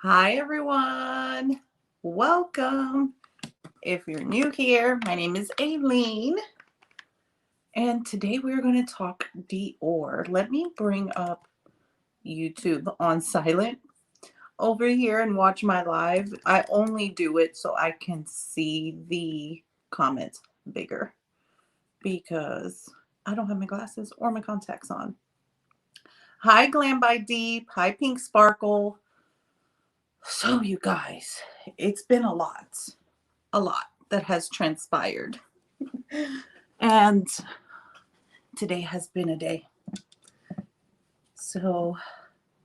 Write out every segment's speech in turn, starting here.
Hi, everyone. Welcome. If you're new here, my name is Aileen, and today we're going to talk Dior. Let me bring up YouTube on silent over here and watch my live. I only do it so I can see the comments bigger because I don't have my glasses or my contacts on. Hi, Glam by Deep. Hi, Pink Sparkle. So, you guys, it's been a lot that has transpired. And today has been a day. So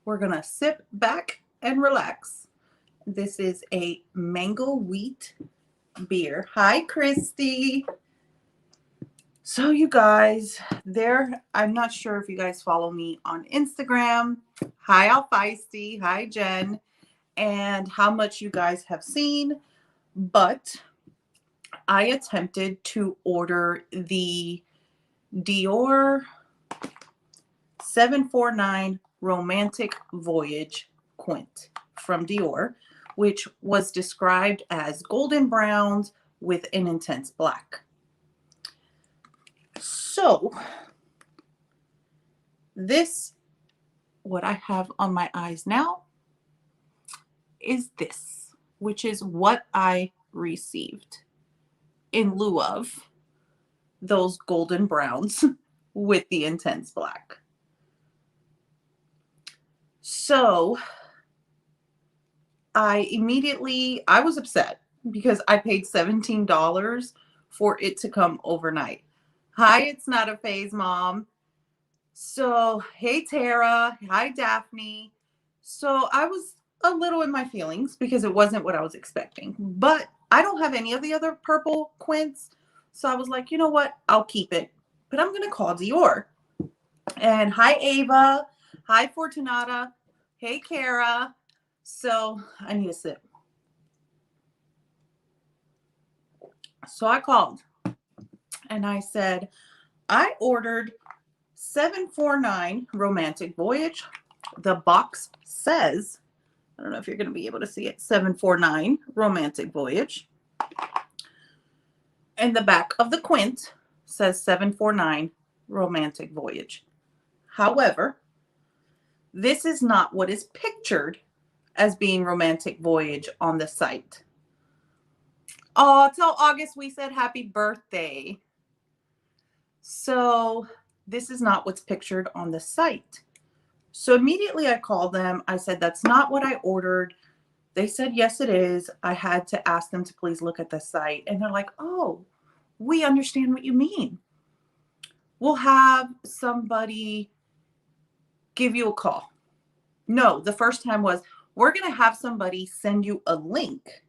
we're going to sit back and relax. This is a mango wheat beer. Hi, Christy. So you guys, I'm not sure if you guys follow me on Instagram. Hi, Al Feisty. Hi, Jen. And how much you guys have seen. But I attempted to order the Dior 749 Romantic Voyage Quint from Dior, which was described as golden browns with an intense black. So this, what I have on my eyes now, is this, which is what I received in lieu of those golden browns with the intense black. So I was upset because I paid $17 for it to come overnight. Hi, it's not a phase, Mom. So, hey, Tara. Hi, Daphne. So I was a little in my feelings because it wasn't what I was expecting. But I don't have any of the other purple quints. So I was like, you know what? I'll keep it. But I'm going to call Dior. And hi, Ava. Hi, Fortunata. Hey, Kara. So I need a sip. So I called and I said, I ordered 749 Romantic Voyage. The box says, I don't know if you're going to be able to see it, 749 Romantic Voyage. And the back of the quint says 749 Romantic Voyage. However, this is not what is pictured as being Romantic Voyage on the site. Oh, till August we said happy birthday. So this is not what's pictured on the site. So immediately I called them. I said, that's not what I ordered. They said, yes, it is. I had to ask them to please look at the site. And they're like, oh, we understand what you mean. We'll have somebody give you a call. No, the first time was, we're going to have somebody send you a link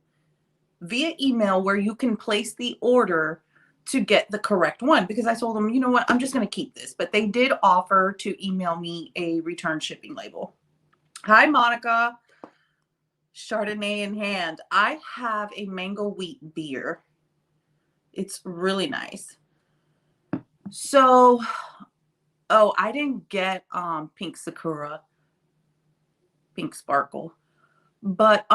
via email where you can place the order to get the correct one. Because I told them, you know what, I'm just going to keep this. But they did offer to email me a return shipping label. Hi, Monica. Chardonnay in hand. I have a mango wheat beer. It's really nice. So, oh, I didn't get pink sakura, pink sparkle. But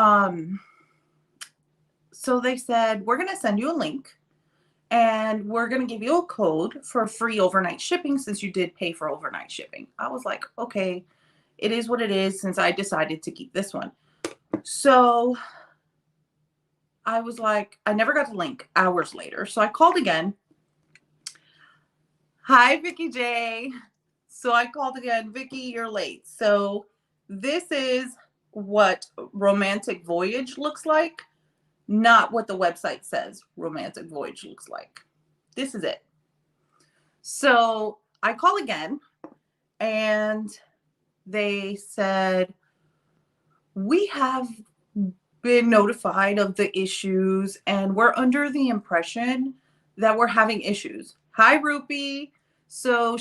so they said, we're going to send you a link and we're going to give you a code for free overnight shipping since you did pay for overnight shipping. I was like, okay, it is what it is since I decided to keep this one. So I was like, I never got the link hours later. So I called again. Hi, Vicky J. So I called again. Vicky, you're late. So this is what Romantic Voyage looks like, not what the website says Romantic Voyage looks like. This is it. So I call again and they said, we have been notified of the issues and we're under the impression that we're having issues. Hi, Rupi. So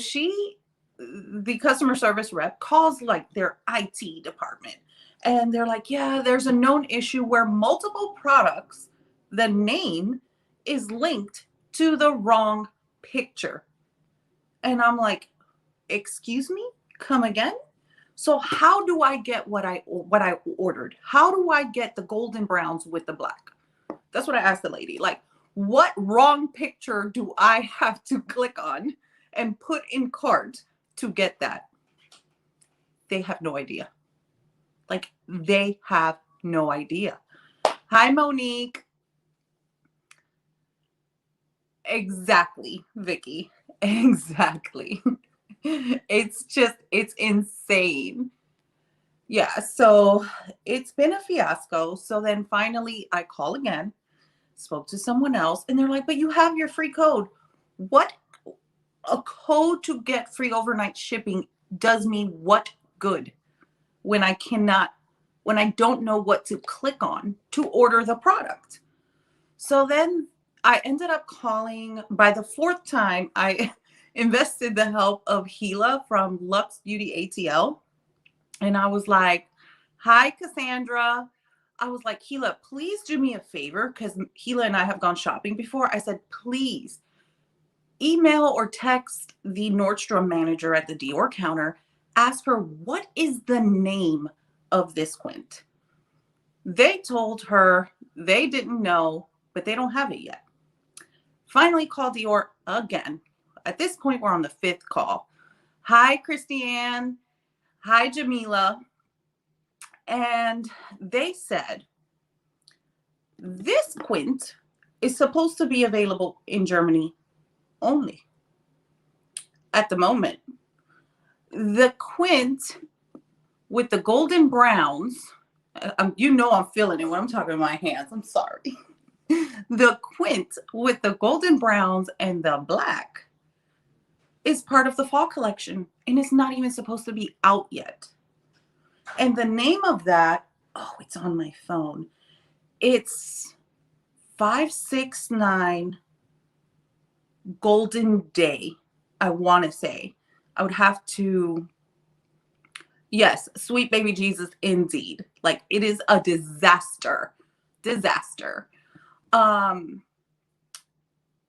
the customer service rep calls like their IT department and they're like, yeah, there's a known issue where multiple products, the name is linked to the wrong picture. And I'm like, excuse me, come again? So how do I get what I ordered? How do I get the golden browns with the black? That's what I asked the lady. Like, what wrong picture do I have to click on and put in cart to get that? They have no idea. Like, they have no idea. Hi, Monique. Exactly, Vicky. Exactly. It's insane. Yeah, so it's been a fiasco. So then finally I call again, spoke to someone else, and they're like, but you have your free code. What? A code to get free overnight shipping does me what good when when I don't know what to click on to order the product? So then I ended up calling. By the fourth time, I invested the help of Gila from Lux Beauty ATL. And I was like, hi, Cassandra. I was like, Gila, please do me a favor, because Gila and I have gone shopping before. I said, please email or text the Nordstrom manager at the Dior counter. Ask her, what is the name of this quint? They told her they didn't know, but they don't have it yet. Finally called Dior again. At this point, we're on the fifth call. Hi, Christiane. Hi, Jamila. And they said, this quint is supposed to be available in Germany only at the moment. The quint with the golden browns, you know I'm feeling it when I'm talking to my hands. I'm sorry. The quint with the golden browns and the black is part of the fall collection, and it's not even supposed to be out yet. And the name of that, oh, it's on my phone. It's 569 Golden Day, I want to say. I would have to, yes, Sweet Baby Jesus, indeed. Like, it is a disaster.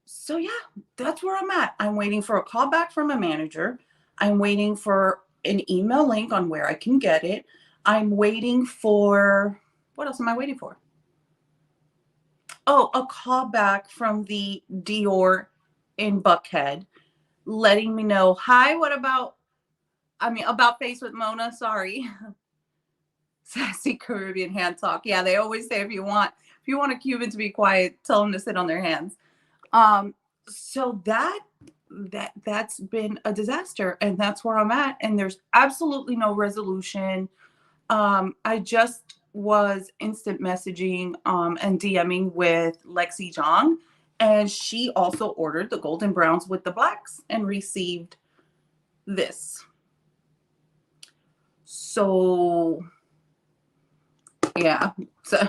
So yeah, that's where I'm at. I'm waiting for a call back from a manager. I'm waiting for an email link on where I can get it. I'm waiting for, what else am I waiting for? Oh, a call back from the Dior in Buckhead letting me know, hi, what about, about face with Mona, sorry. Sassy Caribbean hand talk. Yeah, they always say if you want a Cuban to be quiet, tell them to sit on their hands. So that's been a disaster, and that's where I'm at, and there's absolutely no resolution. I just was instant messaging and DMing with Lexi Zhang, and she also ordered the golden browns with the blacks and received this. So yeah, so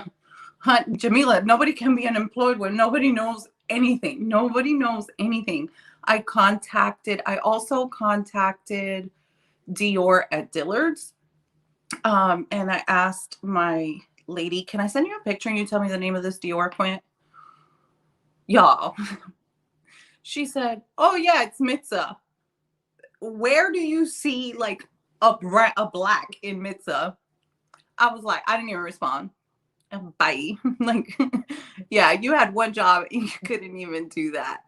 Jamila, nobody can be unemployed when nobody knows anything. Nobody knows anything. I also contacted Dior at Dillard's. And I asked my lady, can I send you a picture and you tell me the name of this Dior quint? Y'all. She said, oh yeah, it's Mitza. Where do you see like a black in Mitza? I was like, I didn't even respond. Bye. Like, yeah, you had one job and you couldn't even do that.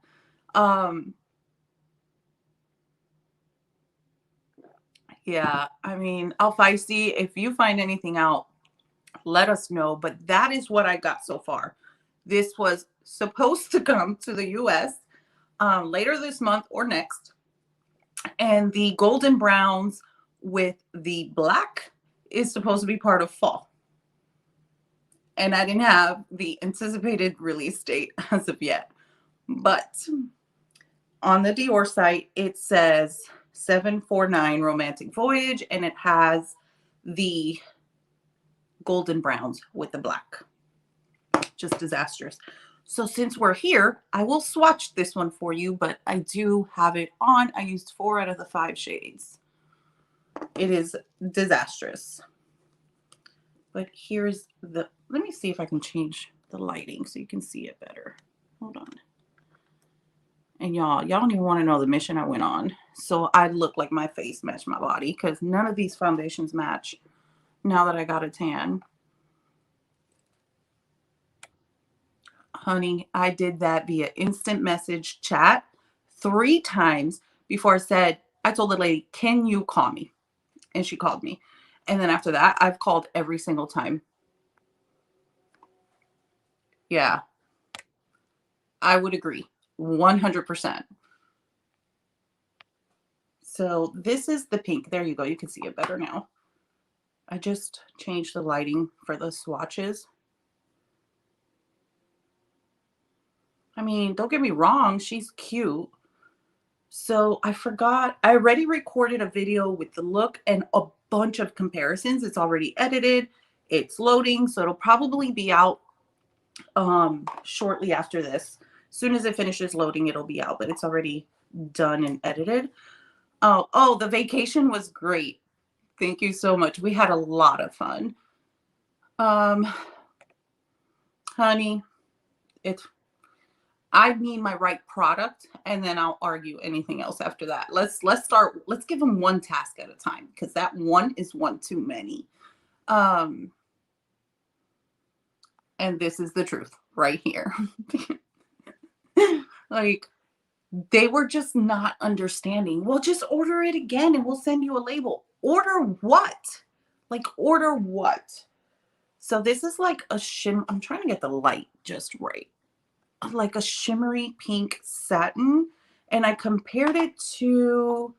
Yeah, I'll feisty. If you find anything out, let us know. But that is what I got so far. This was supposed to come to the US later this month or next. And the golden browns with the black is supposed to be part of fall. And I didn't have the anticipated release date as of yet. But on the Dior site, it says 749 Romantic Voyage, and it has the golden browns with the black. Just disastrous. So since we're here, I will swatch this one for you, but I do have it on. I used 4 out of the 5 shades. It is disastrous. But here's let me see if I can change the lighting so you can see it better. Hold on. And y'all don't even want to know the mission I went on. So I look like my face matched my body because none of these foundations match now that I got a tan. Honey, I did that via instant message chat 3 times before I told the lady, can you call me? And she called me. And then after that, I've called every single time. Yeah, I would agree 100%. So this is the pink. There you go. You can see it better now. I just changed the lighting for the swatches. I mean, don't get me wrong, she's cute. So I forgot, I already recorded a video with the look and a bunch of comparisons. It's already edited, it's loading, so it'll probably be out shortly after this. As soon as it finishes loading, it'll be out, but it's already done and edited. Oh, the vacation was great. Thank you so much. We had a lot of fun. Honey, I need my right product, and then I'll argue anything else after that. Let's give them one task at a time, because that one is one too many. And this is the truth right here. Like, they were just not understanding. Well, just order it again and we'll send you a label. Order what? Like, order what? So this is like a I'm trying to get the light just right. Like a shimmery pink satin, and I compared it to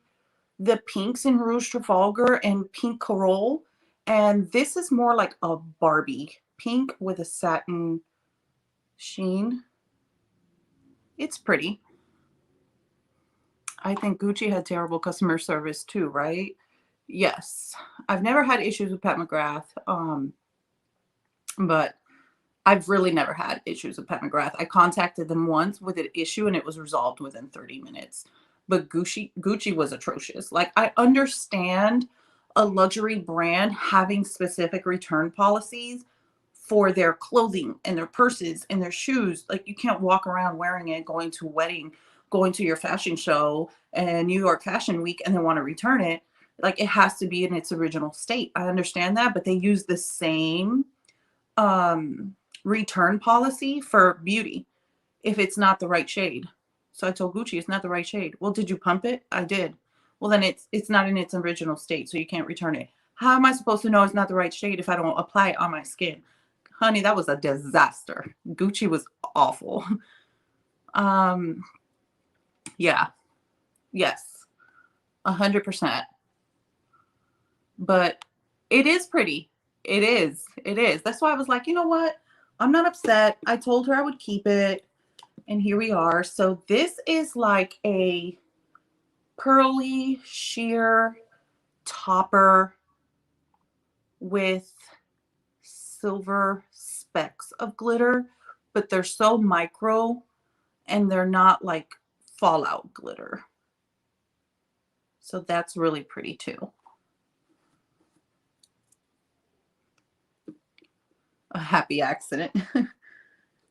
the pinks in Rouge Trafalgar and Pink Coral, and this is more like a Barbie pink with a satin sheen. It's pretty. I think Gucci had terrible customer service too, right? Yes. I've never had issues with Pat McGrath, but I've really never had issues with Pat McGrath. I contacted them once with an issue and it was resolved within 30 minutes. But Gucci was atrocious. Like, I understand a luxury brand having specific return policies for their clothing and their purses and their shoes. Like, you can't walk around wearing it, going to a wedding, going to your fashion show and New York Fashion Week, and then want to return it. Like, it has to be in its original state. I understand that, but they use the same return policy for beauty if it's not the right shade. So I told Gucci it's not the right shade. Well, did you pump it? I did. Well, then it's not in its original state, so you can't return it. How am I supposed to know it's not the right shade if I don't apply it on my skin? Honey, that was a disaster. Gucci was awful. Yeah. Yes. 100%. But it is pretty. It is. It is. That's why I was like, you know what? I'm not upset. I told her I would keep it. And here we are. So this is like a pearly sheer topper with silver specks of glitter, but they're so micro and they're not like fallout glitter. So that's really pretty too. A happy accident.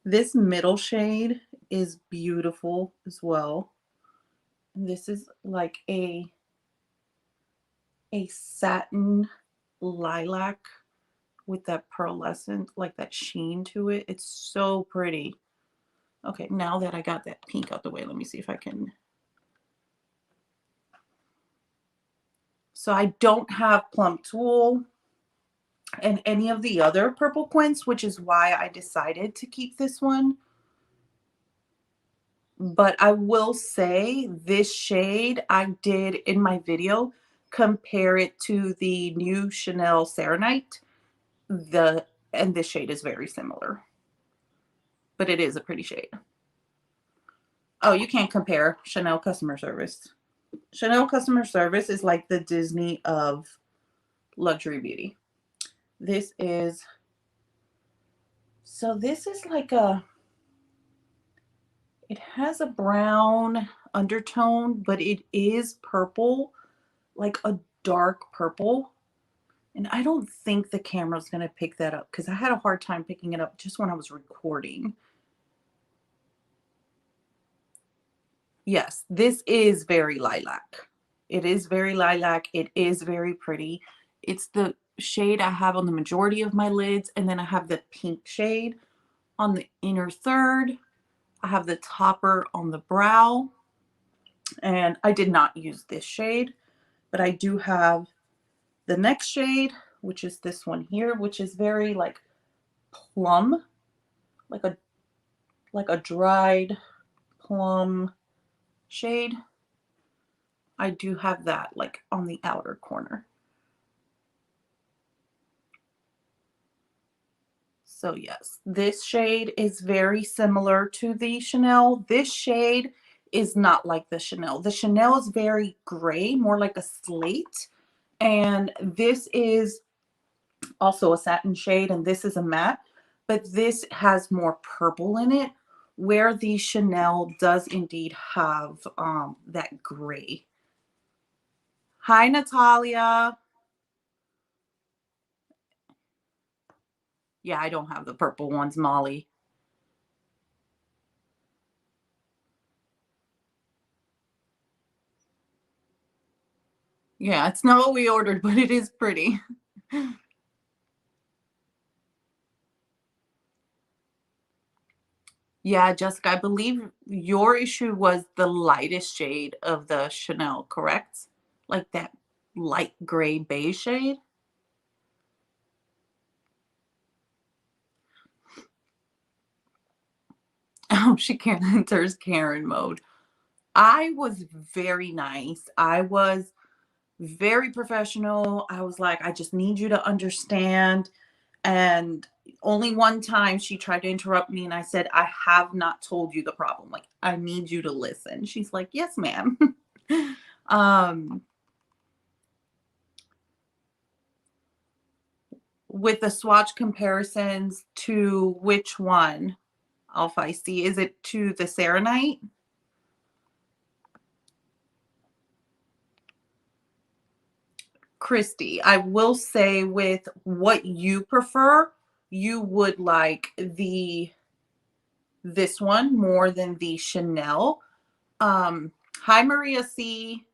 This middle shade is beautiful as well. And this is like a satin lilac with that pearlescent, like that sheen to it. It's so pretty. Okay, now that I got that pink out the way, let me see if I can. So I don't have Plum Tulle and any of the other purple quints, which is why I decided to keep this one. But I will say this shade, I did in my video compare it to the new Chanel Serenite. And this shade is very similar, but it is a pretty shade. Oh, you can't compare Chanel customer service. Chanel customer service is like the Disney of luxury beauty. This is like it has a brown undertone, but it is purple, like a dark purple. And I don't think the camera's going to pick that up because I had a hard time picking it up just when I was recording. Yes, this is very lilac. It is very lilac. It is very pretty. It's the shade I have on the majority of my lids, and then I have the pink shade on the inner third. I have the topper on the brow, and I did not use this shade, but I do have the next shade, which is this one here, which is very like plum, like a dried plum shade. I do have that like on the outer corner. So yes, this shade is very similar to the Chanel. This shade is not like the Chanel. The Chanel is very gray, more like a slate. And this is also a satin shade, and this is a matte, but this has more purple in it, where the Chanel does indeed have that gray. Hi, Natalia. Yeah, I don't have the purple ones, Molly. Yeah, it's not what we ordered, but it is pretty. Yeah, Jessica, I believe your issue was the lightest shade of the Chanel, correct? Like that light gray beige shade? Oh, she can't enters Karen mode. I was very nice. I was very professional. I was like, I just need you to understand. And only one time she tried to interrupt me, and I said, I have not told you the problem. Like, I need you to listen. She's like, yes, ma'am. um, with the swatch comparisons to which one, Alpha I see, is it to the Serenite? Christy, I will say with what you prefer, you would like this one more than the Chanel. Hi Maria C,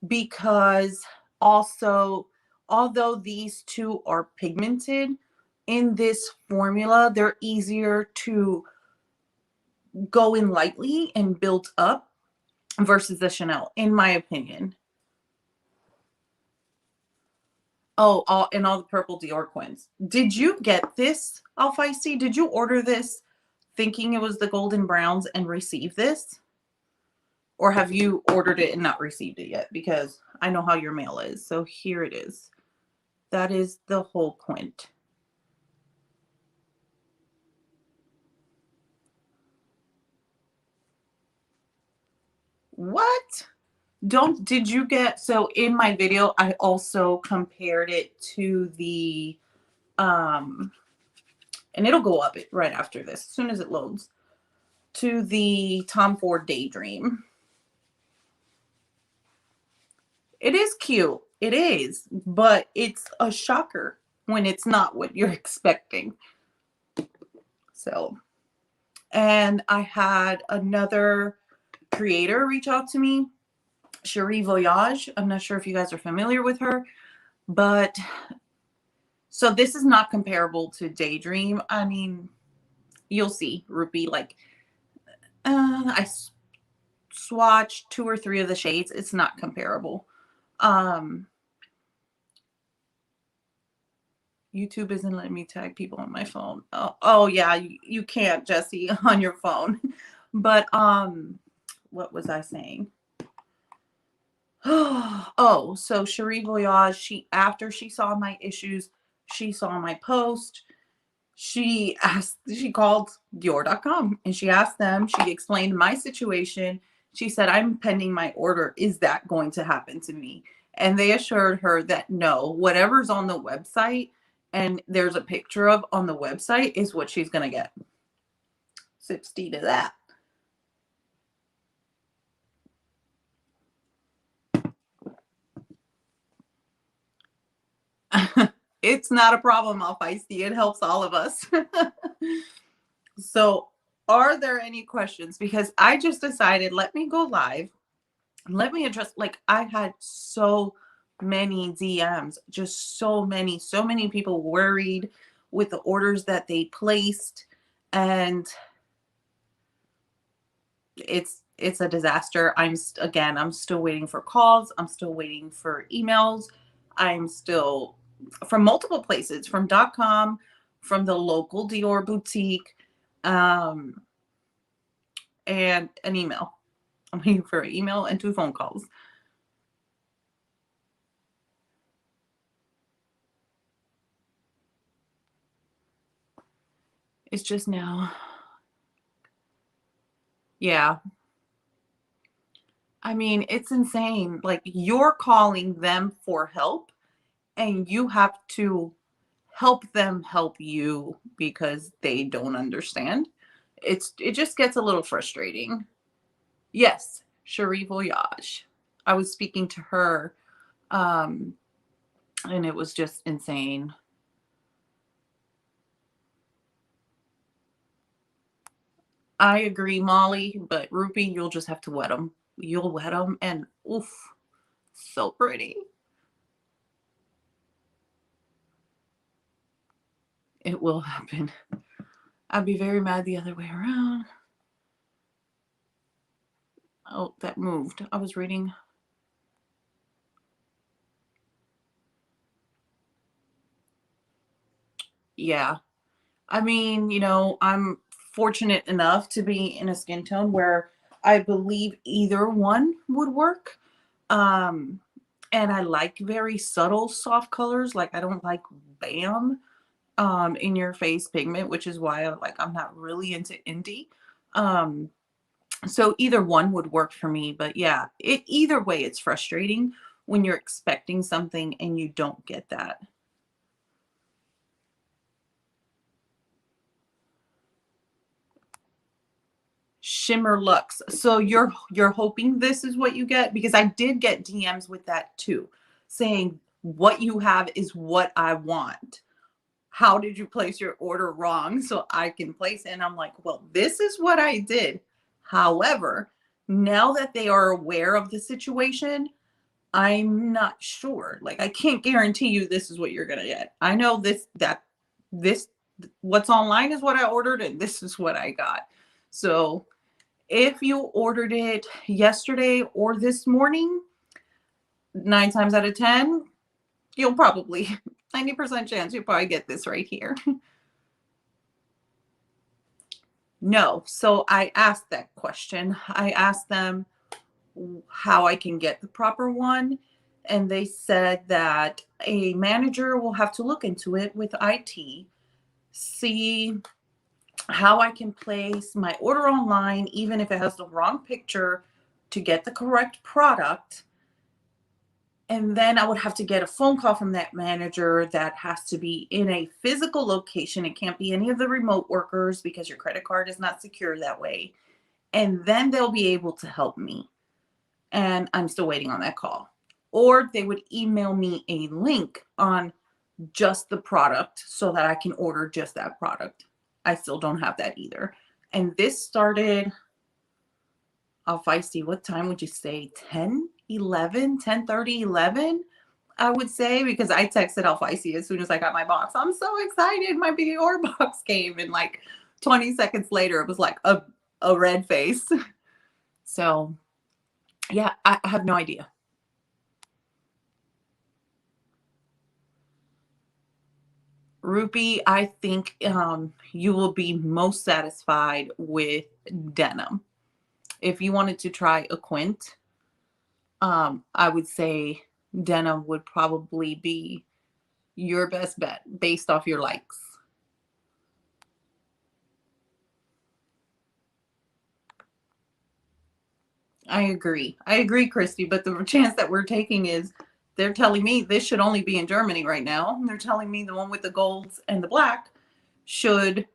because also although these two are pigmented in this formula, they're easier to go in lightly and build up versus the Chanel, in my opinion. Oh, all the purple Dior Quints. Did you get this, Alfeisty? Did you order this thinking it was the golden browns and receive this? Or have you ordered it and not received it yet? Because I know how your mail is. So here it is. That is the whole quint. What? Did you get, so in my video, I also compared it to the, and it'll go up right after this, as soon as it loads, to the Tom Ford Daydream. It is cute. It is, but it's a shocker when it's not what you're expecting. So, and I had another creator reach out to me, Cherie Voyage. I'm not sure if you guys are familiar with her, but so this is not comparable to Daydream. I mean, you'll see, Rupi, like, I swatched 2 or 3 of the shades. It's not comparable. YouTube isn't letting me tag people on my phone. Oh yeah, you can't, Jesse, on your phone. But what was I saying? Oh, so Cherie Voyage, after she saw my issues, she saw my post. She called Dior.com and she asked them, she explained my situation. She said, I'm pending my order. Is that going to happen to me? And they assured her that no, whatever's on the website and there's a picture of on the website is what she's going to get. 60 to that. It's not a problem, I'll feisty. It helps all of us. So Are there any questions? Because I just decided, let me go live. Let me address, like, I had so many DMs, just so many people worried with the orders that they placed. And it's a disaster. Again, I'm still waiting for calls. I'm still waiting for emails. I'm still from multiple places, from .com, from the local Dior boutique, um, and an email. I'm waiting for an email and 2 phone calls. It's just now. Yeah. I mean, it's insane. Like, you're calling them for help and you have to help them help you because they don't understand. It just gets a little frustrating. Yes, Cherie Voyage. I was speaking to her, um, and it was just insane. I agree, Molly, but Ruby, you'll just have to wet them. You'll wet them, and oof, so pretty. It will happen. I'd be very mad the other way around. Oh, that moved. I was reading. Yeah. I mean, I'm fortunate enough to be in a skin tone where I believe either one would work. Um, and I like very subtle soft colors. Like, I don't like bam in your face pigment, which is why I'm not really into indie. Um, so either one would work for me, but yeah, either way it's frustrating when you're expecting something and you don't get that. Shimmer Lux. So you're hoping this is what you get? Because I did get DMs with that too, saying what you have is what I want. How did you place your order wrong so I can place it? And I'm like, well, this is what I did. However, now that they are aware of the situation, I'm not sure. Like, I can't guarantee you this is what you're gonna get. I know this what's online is what I ordered and this is what I got. So if you ordered it yesterday or this morning, 9 times out of 10, you'll probably 90% chance you'll probably get this right here. No. So I asked that question. I asked them how I can get the proper one. And they said that a manager will have to look into it with IT, see how I can place my order online, even if it has the wrong picture, to get the correct product. And then I would have to get a phone call from that manager that has to be in a physical location. It can't be any of the remote workers because your credit card is not secure that way. And then they'll be able to help me. And I'm still waiting on that call. Or they would email me a link on just the product so that I can order just that product. I still don't have that either. And this started feisty. What time would you say? 10, 11, 10:30, 11? I would say, because I texted Al Feisty as soon as I got my box. I'm so excited. My Dior box came. And like 20 seconds later, it was like a red face. So yeah, I have no idea. Rupi, I think you will be most satisfied with denim. If you wanted to try a quint, I would say denim would probably be your best bet based off your likes. I agree. I agree, Christy. But the chance that we're taking is they're telling me this should only be in Germany right now. They're telling me the one with the golds and the black should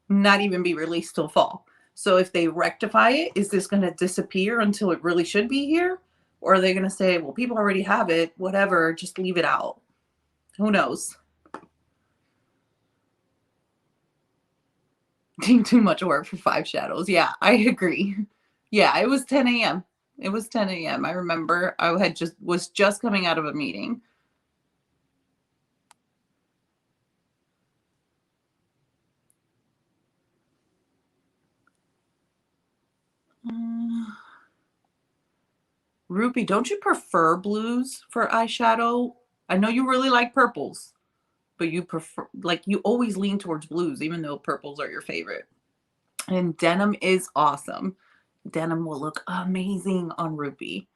not even be released till fall. So if they rectify it, is this going to disappear until it really should be here? Or are they going to say, well, people already have it, whatever, just leave it out? Who knows? Too much work for 5 shadows. Yeah, I agree. Yeah, it was 10 a.m. It was 10 a.m. I remember I was just coming out of a meeting. Ruby, don't you prefer blues for eyeshadow? I know you really like purples, but you prefer, like, you always lean towards blues, even though purples are your favorite. And denim is awesome. Denim will look amazing on Ruby.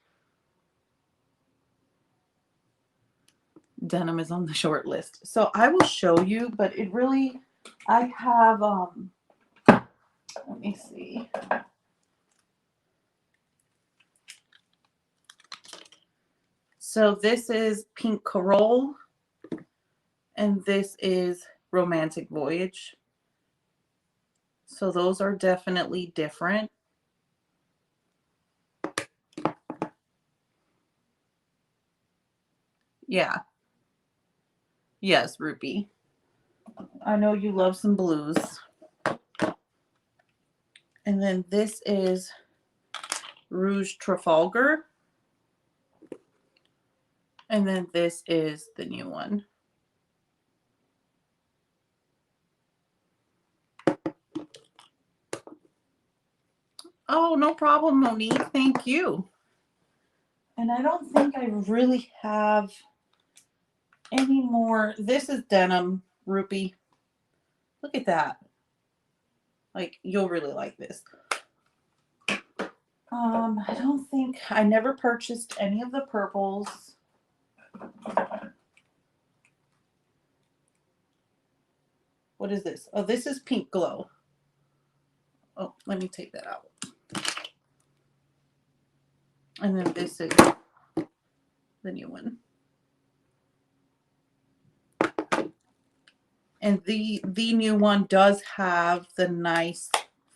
Denim is on the short list. So I will show you, but it really, I have, let me see. So this is Pink Coral, and this is Romantic Voyage. So those are definitely different. Yeah. Yes, Ruby. I know you love some blues. And then this is Rouge Trafalgar. And then this is the new one. Oh, no problem, Monique. Thank you. And I don't think I really have any more. This is denim, Ruby. Look at that. Like, you'll really like this. I don't think, I never purchased any of the purples. What is this? Oh, this is Pink Glow. Oh, let me take that out. And then this is the new one. And the new one does have the nice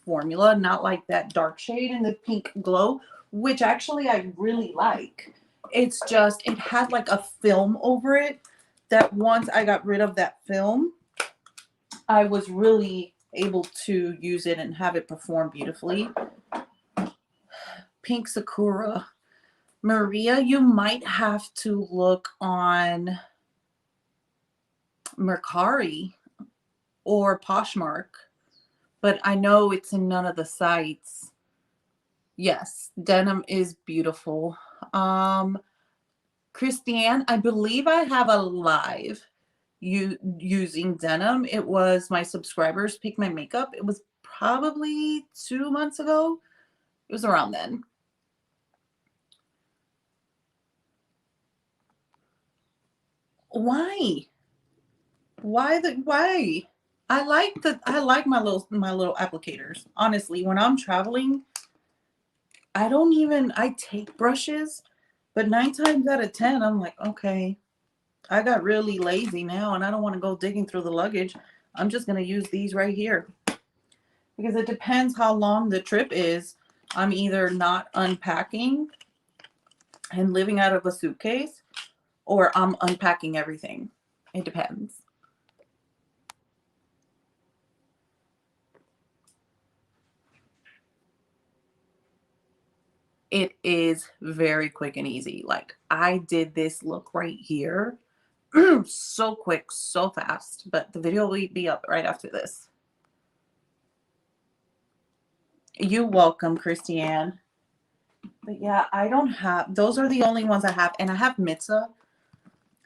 formula, not like that dark shade in the Pink Glow, which actually I really like. It's just, it had like a film over it that once I got rid of that film, I was really able to use it and have it perform beautifully. Pink Sakura. Maria, you might have to look on Mercari or Poshmark, but I know it's in none of the sites. Yes, denim is beautiful. Christiane, I believe I have a live using denim. It was my subscribers pick my makeup. It was probably 2 months ago. It was around then. Why? Why? I like my little applicators. Honestly, when I'm traveling, I take brushes, but 9 times out of 10, I'm like, okay, I got really lazy now and I don't want to go digging through the luggage. I'm just going to use these right here. Because it depends how long the trip is. I'm either not unpacking and living out of a suitcase, or I'm unpacking everything. It depends. It is very quick and easy. Like, I did this look right here so quick, so fast, but the video will be up right after this. You're welcome, Christiane. But yeah, I don't have, those are the only ones I have. And I have Mitza,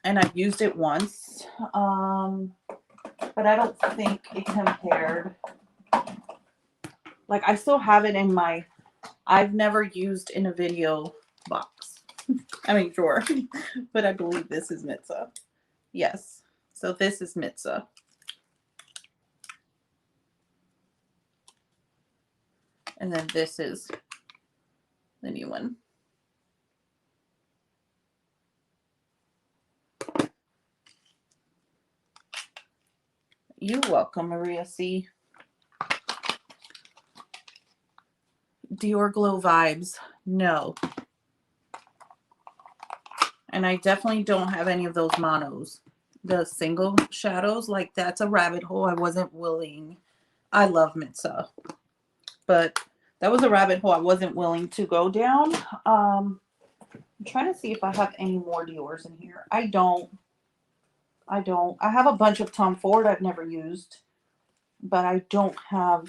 and I've used it once. But I don't think it compared. Like, I still have it in my, I've never used in a video box. I mean, drawer. But I believe this is Mitza. Yes. So this is Mitza. And then this is the new one. You're welcome, Maria C. Dior Glow Vibes. No. And I definitely don't have any of those monos. The single shadows, like, that's a rabbit hole I wasn't willing I love Mitsa, but that was a rabbit hole I wasn't willing to go down. I'm trying to see if I have any more Dior's in here. I don't. I have a bunch of Tom Ford I've never used, but I don't have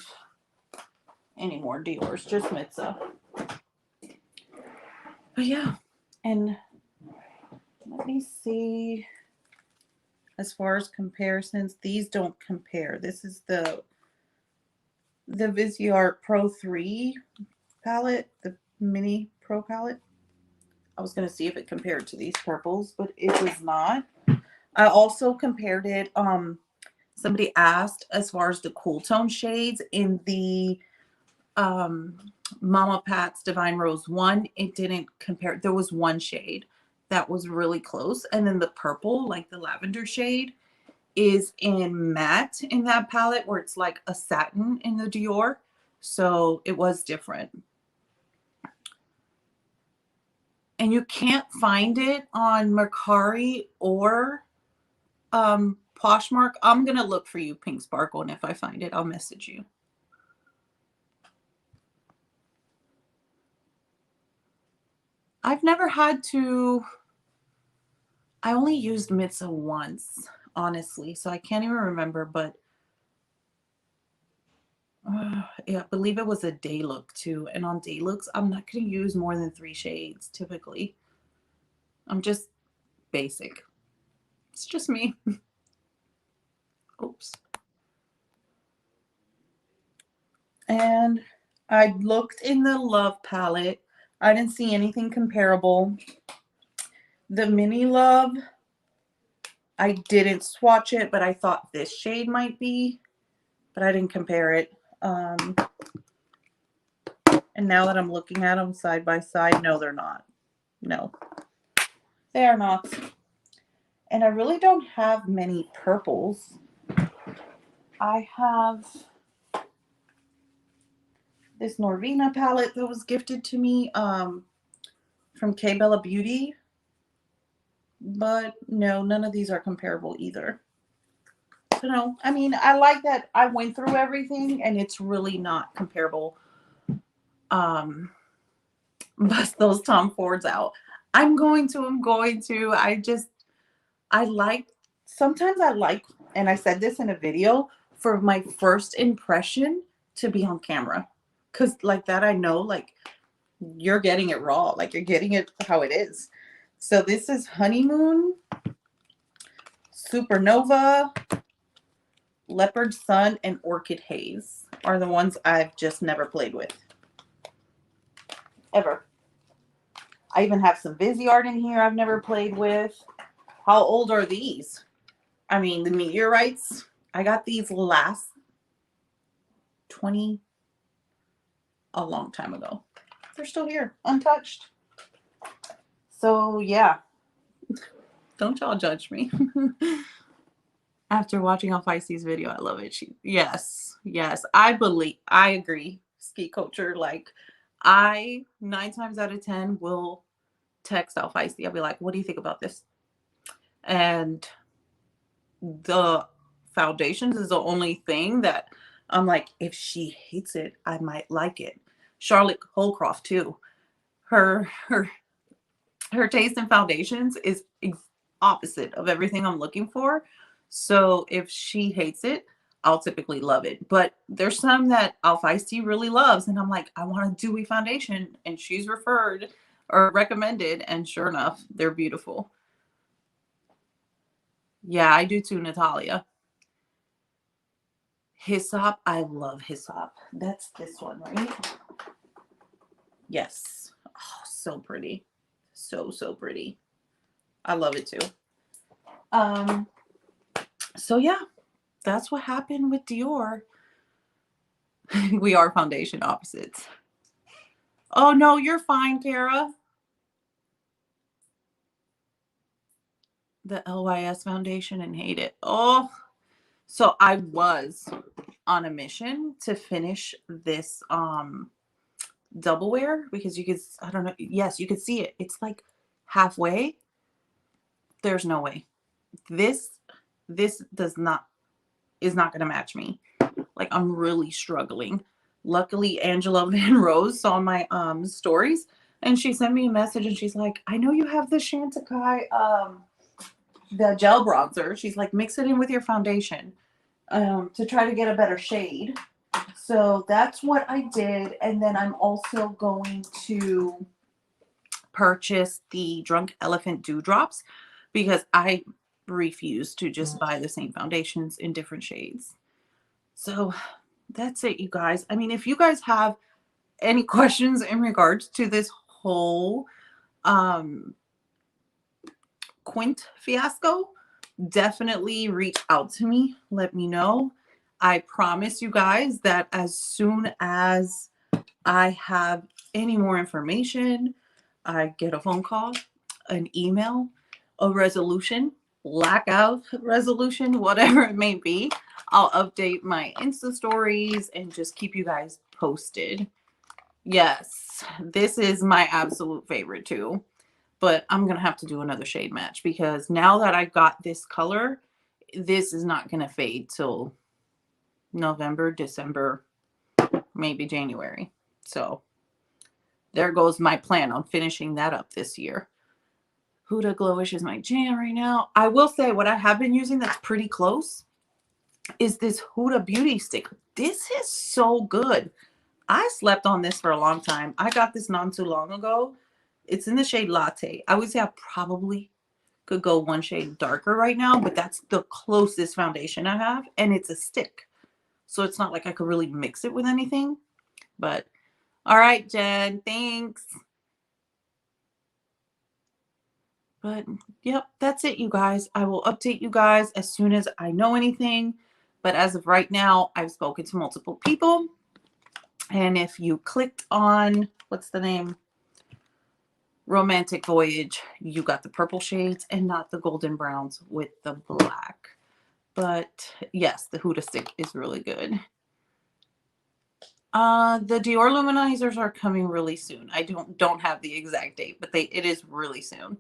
any more Dior's, just Mitsa. But yeah, and let me see. As far as comparisons, these don't compare. This is the Viseart Pro 3 palette, the mini Pro palette. I was going to see if it compared to these purples, but it does not. I also compared it. Somebody asked as far as the cool tone shades in the Mama Pat's Divine Rose 1. It didn't compare. There was one shade that was really close. And then the purple, like the lavender shade, is in matte in that palette where it's like a satin in the Dior. So it was different. And you can't find it on Mercari or Poshmark. I'm going to look for you, Pink Sparkle, and if I find it, I'll message you. I've never had to, I only used Mitsa once, honestly, so I can't even remember, but yeah, I believe it was a day look too. And on day looks, I'm not going to use more than 3 shades typically. I'm just basic. It's just me. Oops. And I looked in the Love palette. I didn't see anything comparable. The Mini Love, I didn't swatch it, but I thought this shade might be, but I didn't compare it. And now that I'm looking at them side by side, no, they're not. No, they are not. And I really don't have many purples. I have this Norvina palette that was gifted to me from K Bella Beauty. But no, none of these are comparable either. So no, I mean, I like that I went through everything and it's really not comparable. Bust those Tom Fords out. I'm going to. Sometimes I like, and I said this in a video, for my first impression to be on camera. Because like that, I know, like, you're getting it raw. Like, you're getting it how it is. So this is Honeymoon, Supernova, Leopard Sun, and Orchid Haze are the ones I've just never played with. Ever. I even have some Viseart in here I've never played with. How old are these? I mean, the meteorites. I got these last a long time ago. They're still here, untouched. So yeah, don't y'all judge me. After watching All Feisty's video, I love it. Yes, I agree. Ski culture, like, I 9 times out of 10 will text All Feisty. I'll be like, what do you think about this? And the foundations is the only thing that I'm like, if she hates it, I might like it. Charlotte Holcroft too. Her taste in foundations is opposite of everything I'm looking for. So if she hates it, I'll typically love it. But there's some that All Feisty really loves, and I'm like, I want a dewy foundation, and she's referred or recommended, and sure enough, they're beautiful. Yeah, I do too, Natalia. Hyssop, I love Hyssop. That's this one, right? Yes. Oh, so pretty. So pretty. I love it too. So yeah, that's what happened with Dior. We are foundation opposites. Oh no, you're fine, Kara. The LYS foundation and hate it. Oh, so I was on a mission to finish this double wear because you could, I don't know, yes, you could see it. It's like halfway. There's no way. This is not going to match me. Like I'm really struggling. Luckily, Angela Van Rose saw my stories and she sent me a message and she's like, I know you have the Chantecaille the gel bronzer. She's like, mix it in with your foundation to try to get a better shade. So that's what I did. And then I'm also going to purchase the Drunk Elephant Dewdrops because I refuse to just buy the same foundations in different shades. So that's it, you guys. I mean, if you guys have any questions in regards to this whole Quint fiasco, definitely reach out to me. Let me know. I promise you guys that as soon as I have any more information, I get a phone call, an email, a resolution, blackout resolution, whatever it may be. I'll update my Insta stories and just keep you guys posted. Yes, this is my absolute favorite too. But I'm going to have to do another shade match because now that I got this color, this is not going to fade till November, December, maybe January. So there goes my plan on finishing that up this year. Huda Glowish is my jam right now. I will say what I have been using that's pretty close is this Huda Beauty Stick. This is so good. I slept on this for a long time. I got this not too long ago. It's in the shade Latte. I would say I probably could go one shade darker right now, but that's the closest foundation I have. And it's a stick. So it's not like I could really mix it with anything. But all right, Jen, thanks. But yep, that's it, you guys. I will update you guys as soon as I know anything. But as of right now, I've spoken to multiple people. And if you clicked on, what's the name? Romantic Voyage, you got the purple shades and not the golden browns with the black. But yes, the Huda stick is really good. The Dior Luminizers are coming really soon. I don't have the exact date, but it is really soon.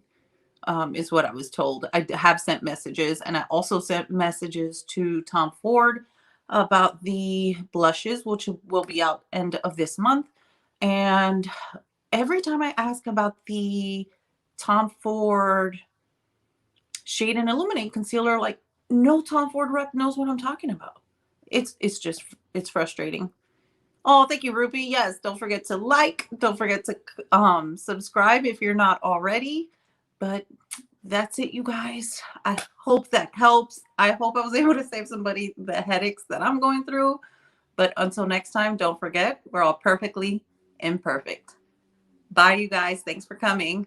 Is what I was told. I have sent messages, and I also sent messages to Tom Ford about the blushes, which will be out end of this month. And every time I ask about the Tom Ford Shade and Illuminate concealer, like no Tom Ford rep knows what I'm talking about. It's frustrating. Oh, thank you, Ruby. Yes, don't forget to like, don't forget to subscribe if you're not already. But that's it, you guys. I hope that helps. I hope I was able to save somebody the headaches that I'm going through. But until next time, don't forget, we're all perfectly imperfect. Bye, you guys. Thanks for coming.